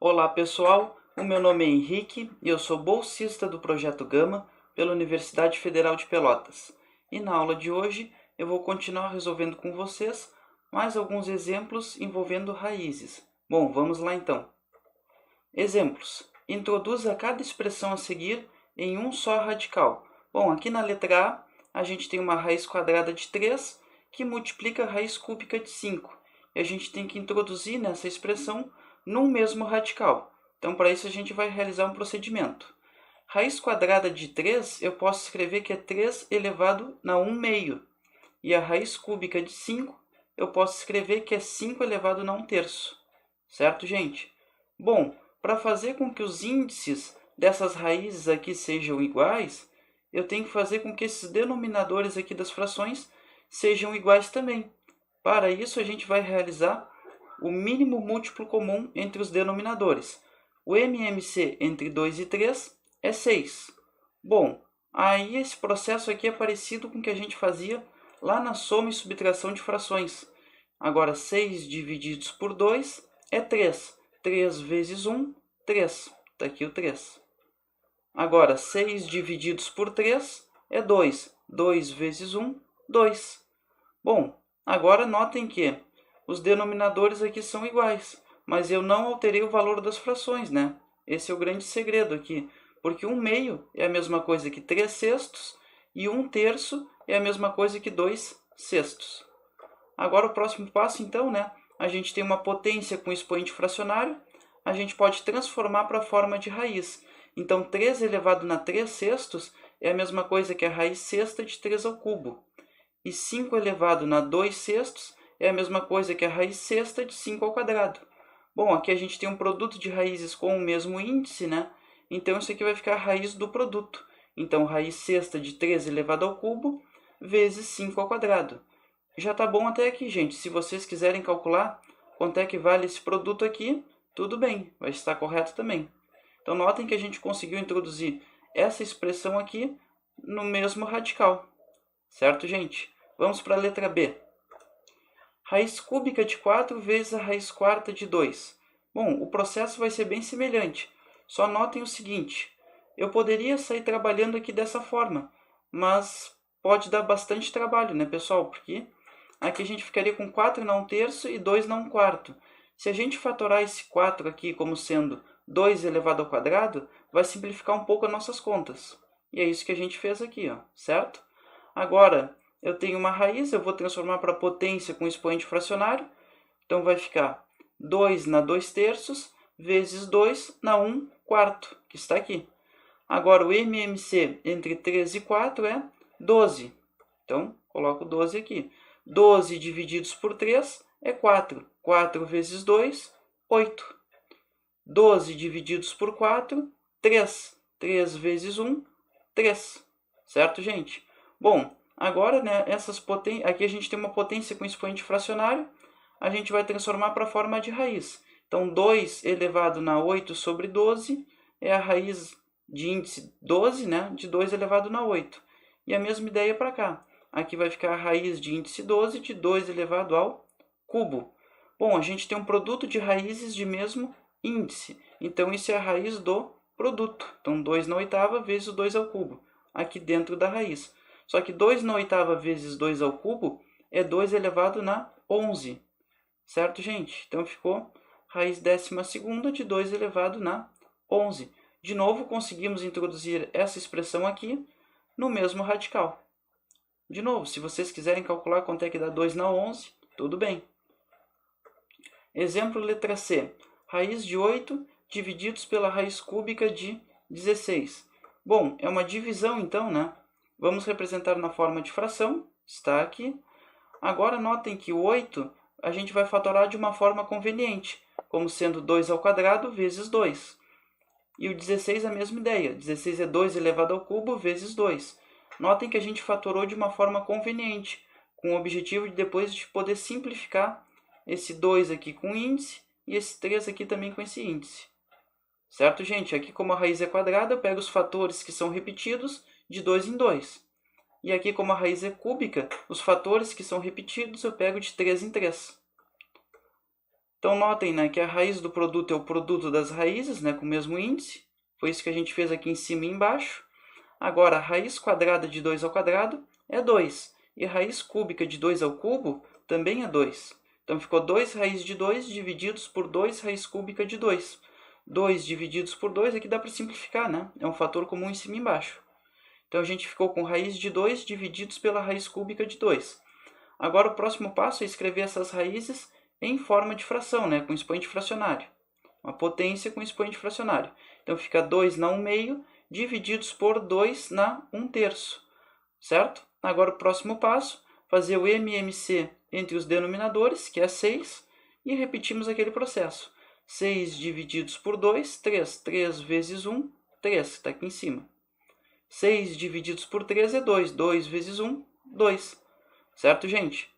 Olá pessoal, o meu nome é Henrique e eu sou bolsista do Projeto Gama pela Universidade Federal de Pelotas. E na aula de hoje eu vou continuar resolvendo com vocês mais alguns exemplos envolvendo raízes. Bom, vamos lá então. Exemplos. Introduza cada expressão a seguir em um só radical. Bom, aqui na letra A gente tem uma raiz quadrada de 3 que multiplica a raiz cúbica de 5. E a gente tem que introduzir nessa expressão num mesmo radical. Então, para isso, a gente vai realizar um procedimento. Raiz quadrada de 3, eu posso escrever que é 3 elevado a 1 meio. E a raiz cúbica de 5, eu posso escrever que é 5 elevado a 1 terço. Certo, gente? Bom, para fazer com que os índices dessas raízes aqui sejam iguais, eu tenho que fazer com que esses denominadores aqui das frações sejam iguais também. Para isso, a gente vai realizar o mínimo múltiplo comum entre os denominadores. O MMC entre 2 e 3 é 6. Bom, aí esse processo aqui é parecido com o que a gente fazia lá na soma e subtração de frações. Agora, 6 divididos por 2 é 3. 3 vezes 1, 3. Está aqui o 3. Agora, 6 divididos por 3 é 2. 2 vezes 1, 2. Bom, agora notem que os denominadores aqui são iguais, mas eu não alterei o valor das frações, né? Esse é o grande segredo aqui, porque 1 meio é a mesma coisa que 3 sextos e 1 terço é a mesma coisa que 2 sextos. Agora o próximo passo, então, né? A gente tem uma potência com expoente fracionário, a gente pode transformar para a forma de raiz. Então, 3 elevado a 3 sextos é a mesma coisa que a raiz sexta de 3 ao cubo. E 5 elevado a 2 sextos é a mesma coisa que a raiz sexta de 5 ao quadrado. Bom, aqui a gente tem um produto de raízes com o mesmo índice, né? Então, isso aqui vai ficar a raiz do produto. Então, raiz sexta de 3 elevado ao cubo vezes 5 ao quadrado. Já está bom até aqui, gente. Se vocês quiserem calcular quanto é que vale esse produto aqui, tudo bem, vai estar correto também. Então, notem que a gente conseguiu introduzir essa expressão aqui no mesmo radical. Certo, gente? Vamos para a letra B. Raiz cúbica de 4 vezes a raiz quarta de 2. Bom, o processo vai ser bem semelhante. Só notem o seguinte. Eu poderia sair trabalhando aqui dessa forma, mas pode dar bastante trabalho, né, pessoal? Porque aqui a gente ficaria com 4 na 1 terço e 2 na 1 quarto. Se a gente fatorar esse 4 aqui como sendo 2 elevado ao quadrado, vai simplificar um pouco as nossas contas. E é isso que a gente fez aqui, ó, certo? Agora, eu tenho uma raiz, eu vou transformar para potência com expoente fracionário. Então, vai ficar 2 na 2 terços vezes 2 na 1 quarto, que está aqui. Agora, o MMC entre 3 e 4 é 12. Então, coloco 12 aqui. 12 divididos por 3 é 4. 4 vezes 2, 8. 12 divididos por 4, 3. 3 vezes 1, 3. Certo, gente? Bom, agora, né, aqui a gente tem uma potência com expoente fracionário, a gente vai transformar para a forma de raiz. Então, 2 elevado a 8 sobre 12 é a raiz de índice 12, né, de 2 elevado a 8. E a mesma ideia para cá. Aqui vai ficar a raiz de índice 12 de 2 elevado ao cubo. Bom, a gente tem um produto de raízes de mesmo índice. Então, isso é a raiz do produto. Então, 2 na oitava vezes o 2 ao cubo, aqui dentro da raiz. Só que 2 na oitava vezes 2 ao cubo é 2 elevado a 11. Certo, gente? Então, ficou raiz 12ª de 2 elevado a 11. De novo, conseguimos introduzir essa expressão aqui no mesmo radical. De novo, se vocês quiserem calcular quanto é que dá 2 na 11, tudo bem. Exemplo letra C. Raiz de 8 divididos pela raiz cúbica de 16. Bom, é uma divisão então, né? Vamos representar na forma de fração, está aqui. Agora notem que o 8 a gente vai fatorar de uma forma conveniente, como sendo 2 ao quadrado vezes 2. E o 16 é a mesma ideia, 16 é 2 elevado ao cubo vezes 2. Notem que a gente fatorou de uma forma conveniente, com o objetivo de depois de poder simplificar esse 2 aqui com índice e esse 3 aqui também com esse índice. Certo, gente? Aqui, como a raiz é quadrada, eu pego os fatores que são repetidos de 2 em 2. E aqui, como a raiz é cúbica, os fatores que são repetidos eu pego de 3 em 3. Então, notem, né, que a raiz do produto é o produto das raízes, né, com o mesmo índice. Foi isso que a gente fez aqui em cima e embaixo. Agora, a raiz quadrada de 2 ao quadrado é 2. E a raiz cúbica de 2 ao cubo também é 2. Então, ficou 2 raiz de 2 divididos por 2 raiz cúbica de 2. 2 divididos por 2, aqui dá para simplificar, né? É um fator comum em cima e embaixo. Então, a gente ficou com raiz de 2 divididos pela raiz cúbica de 2. Agora, o próximo passo é escrever essas raízes em forma de fração, né? Com expoente fracionário. Uma potência com expoente fracionário. Então, fica 2 na 1/2 divididos por 2 na 1/3. Certo? Agora, o próximo passo, fazer o MMC entre os denominadores, que é 6, e repetimos aquele processo. 6 divididos por 2, 3. 3 vezes 1, 3, está aqui em cima. 6 divididos por 3 é 2. 2 vezes 1, 2. Certo, gente?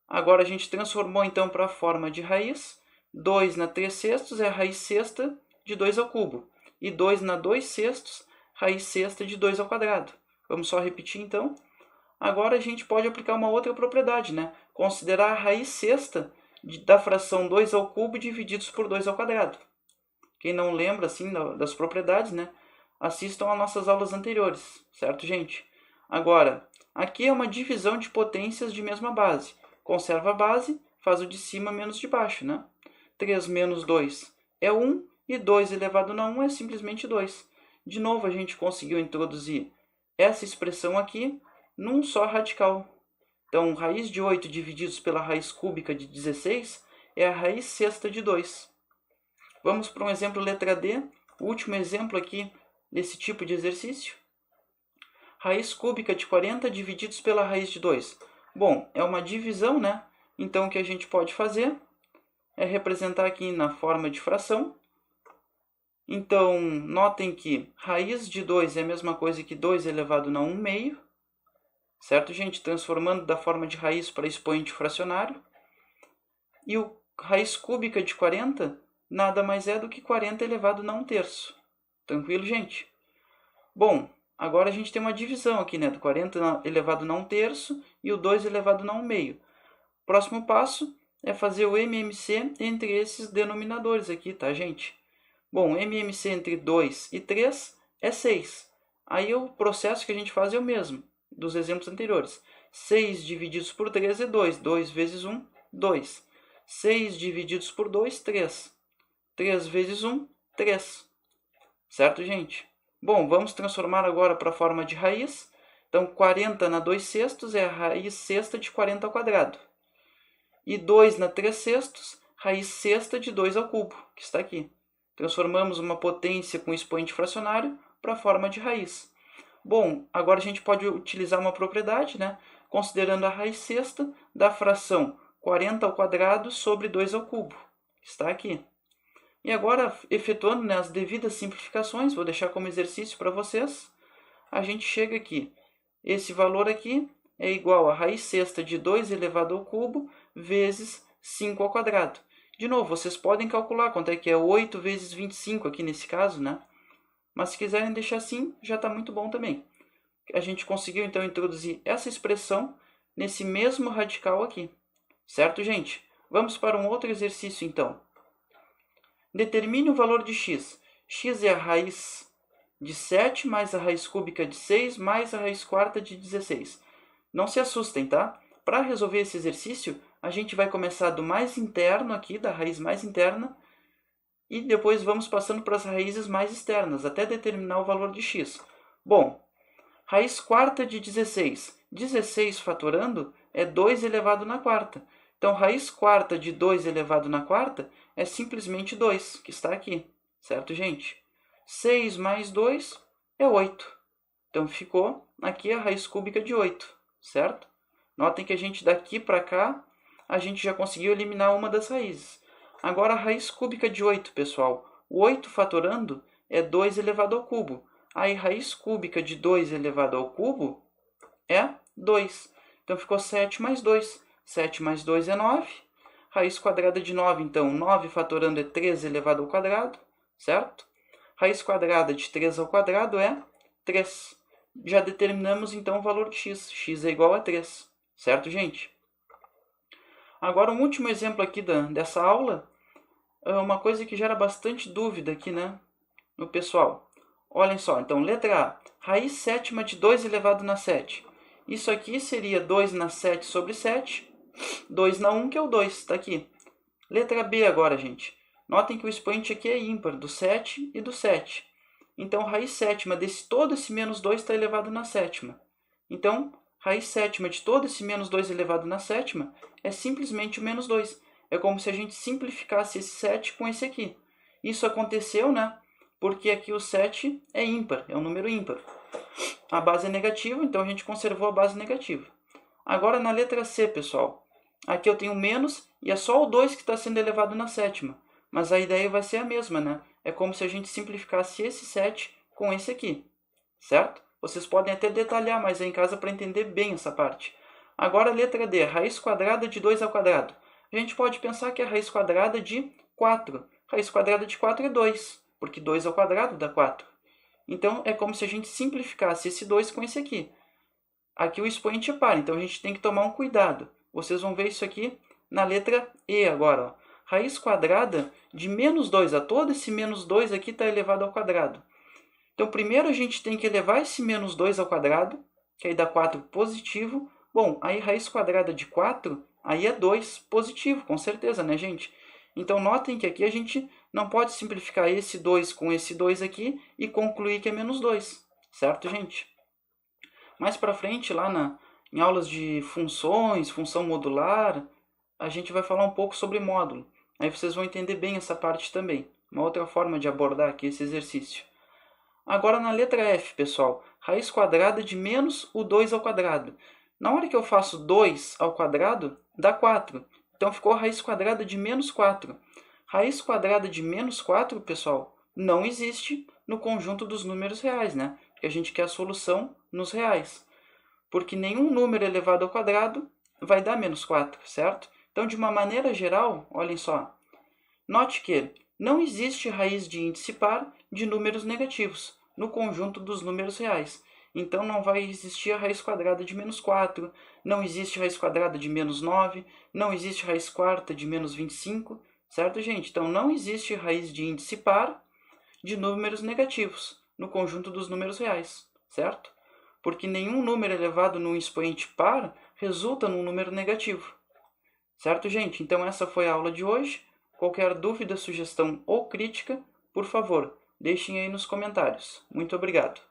Agora a gente transformou então para a forma de raiz. 2 na 3/6 é a raiz sexta de 2 ao cubo. E 2 na 2/6, raiz sexta de 2 ao quadrado. Vamos só repetir então. Agora a gente pode aplicar uma outra propriedade, né? Considerar a raiz sexta da fração 2 ao cubo divididos por 2 ao quadrado. Quem não lembra assim das propriedades, né? Assistam às nossas aulas anteriores, certo, gente? Agora, aqui é uma divisão de potências de mesma base. Conserva a base, faz o de cima menos de baixo, né? 3 menos 2 é 1 e 2 elevado a 1 é simplesmente 2. De novo, a gente conseguiu introduzir essa expressão aqui num só radical. Então, raiz de 8 divididos pela raiz cúbica de 16 é a raiz sexta de 2. Vamos para um exemplo letra D, o último exemplo aqui desse tipo de exercício. Raiz cúbica de 40 divididos pela raiz de 2. Bom, é uma divisão, né? Então, o que a gente pode fazer é representar aqui na forma de fração. Então, notem que raiz de 2 é a mesma coisa que 2 elevado a 1/2. Certo, gente? Transformando da forma de raiz para expoente fracionário. E o raiz cúbica de 40 nada mais é do que 40 elevado a 1/3. Tranquilo, gente? Bom, agora a gente tem uma divisão aqui, né? Do 40 elevado a 1/3 e o 2 elevado a 1/2. Próximo passo é fazer o MMC entre esses denominadores aqui, tá, gente? Bom, MMC entre 2 e 3 é 6. Aí o processo que a gente faz é o mesmo dos exemplos anteriores. 6 divididos por 3 é 2. 2 vezes 1, 2. 6 divididos por 2, 3. 3 vezes 1, 3. Certo, gente? Bom, vamos transformar agora para a forma de raiz. Então, 40 na 2/6 é a raiz sexta de 40 ao quadrado. E 2 na 3/6, raiz sexta de 2 ao cubo, que está aqui. Transformamos uma potência com expoente fracionário para a forma de raiz. Bom, agora a gente pode utilizar uma propriedade, né? Considerando a raiz sexta da fração 40 ao quadrado sobre 2 ao cubo, que está aqui. E agora, efetuando, né, as devidas simplificações, vou deixar como exercício para vocês, a gente chega aqui. Esse valor aqui é igual a raiz sexta de 2 elevado ao cubo vezes 5 ao quadrado. De novo, vocês podem calcular quanto é que é 8 vezes 25 aqui nesse caso, né? Mas se quiserem deixar assim, já está muito bom também. A gente conseguiu, então, introduzir essa expressão nesse mesmo radical aqui. Certo, gente? Vamos para um outro exercício, então. Determine o valor de x. X é a raiz de 7 mais a raiz cúbica de 6 mais a raiz quarta de 16. Não se assustem, tá? Para resolver esse exercício, a gente vai começar do mais interno aqui, da raiz mais interna, e depois vamos passando para as raízes mais externas, até determinar o valor de x. Bom, raiz quarta de 16. 16 fatorando é 2 elevado na quarta. Então, raiz quarta de 2 elevado na quarta é simplesmente 2, que está aqui. Certo, gente? 6 mais 2 é 8. Então, ficou aqui a raiz cúbica de 8, certo? Notem que a gente daqui para cá, a gente já conseguiu eliminar uma das raízes. Agora, a raiz cúbica de 8, pessoal. O 8 fatorando é 2 elevado ao cubo. Aí, raiz cúbica de 2 elevado ao cubo é 2. Então, ficou 7 mais 2. 7 mais 2 é 9. Raiz quadrada de 9, então, 9 fatorando é 3 elevado ao quadrado, certo? Raiz quadrada de 3 ao quadrado é 3. Já determinamos, então, o valor de x. X é igual a 3, certo, gente? Agora, um último exemplo aqui dessa aula uma coisa que gera bastante dúvida aqui, né, no pessoal. Olhem só, então, letra A, raiz sétima de 2 elevado na 7. Isso aqui seria 2 na 7 sobre 7, 2 na 1, que é o 2, está aqui. Letra B agora, gente. Notem que o expoente aqui é ímpar, do 7 e do 7. Então, raiz sétima desse todo esse menos 2 está elevado na sétima. Então, raiz sétima de todo esse menos 2 elevado na sétima é simplesmente o menos 2. É como se a gente simplificasse esse 7 com esse aqui. Isso aconteceu, né? Porque aqui o 7 é ímpar, é um número ímpar. A base é negativa, então a gente conservou a base negativa. Agora na letra C, pessoal. Aqui eu tenho menos e é só o 2 que está sendo elevado na sétima. Mas a ideia vai ser a mesma, né? É como se a gente simplificasse esse 7 com esse aqui, certo? Vocês podem até detalhar mais aí em casa para entender bem essa parte. Agora a letra D, raiz quadrada de 2 ao quadrado. A gente pode pensar que é a raiz quadrada de 4. Raiz quadrada de 4 é 2, porque 2 ao quadrado dá 4. Então é como se a gente simplificasse esse 2 com esse aqui. Aqui o expoente é par, então a gente tem que tomar um cuidado. Vocês vão ver isso aqui na letra E agora. Ó. Raiz quadrada de menos 2 a todo esse menos 2 aqui está elevado ao quadrado. Então primeiro a gente tem que elevar esse menos 2 ao quadrado, que aí dá 4 positivo. Bom, aí raiz quadrada de 4, aí é 2 positivo, com certeza, né, gente? Então notem que aqui a gente não pode simplificar esse 2 com esse 2 aqui e concluir que é menos 2, certo, gente? Mais para frente, lá em aulas de funções, função modular, a gente vai falar um pouco sobre módulo. Aí vocês vão entender bem essa parte também. Uma outra forma de abordar aqui esse exercício. Agora na letra F, pessoal, raiz quadrada de menos o 2 ao quadrado. Na hora que eu faço 2 ao quadrado, dá 4. Então ficou a raiz quadrada de menos 4. Raiz quadrada de menos 4, pessoal, não existe no conjunto dos números reais, né? Porque a gente quer a solução nos reais. Porque nenhum número elevado ao quadrado vai dar menos 4, certo? Então, de uma maneira geral, olhem só. Note que não existe raiz de índice par de números negativos no conjunto dos números reais. Então, não vai existir a raiz quadrada de menos 4, não existe raiz quadrada de menos 9, não existe raiz quarta de menos 25, certo, gente? Então, não existe raiz de índice par de números negativos no conjunto dos números reais, certo? Porque nenhum número elevado num expoente par resulta num número negativo. Certo, gente? Então essa foi a aula de hoje. Qualquer dúvida, sugestão ou crítica, por favor, deixem aí nos comentários. Muito obrigado.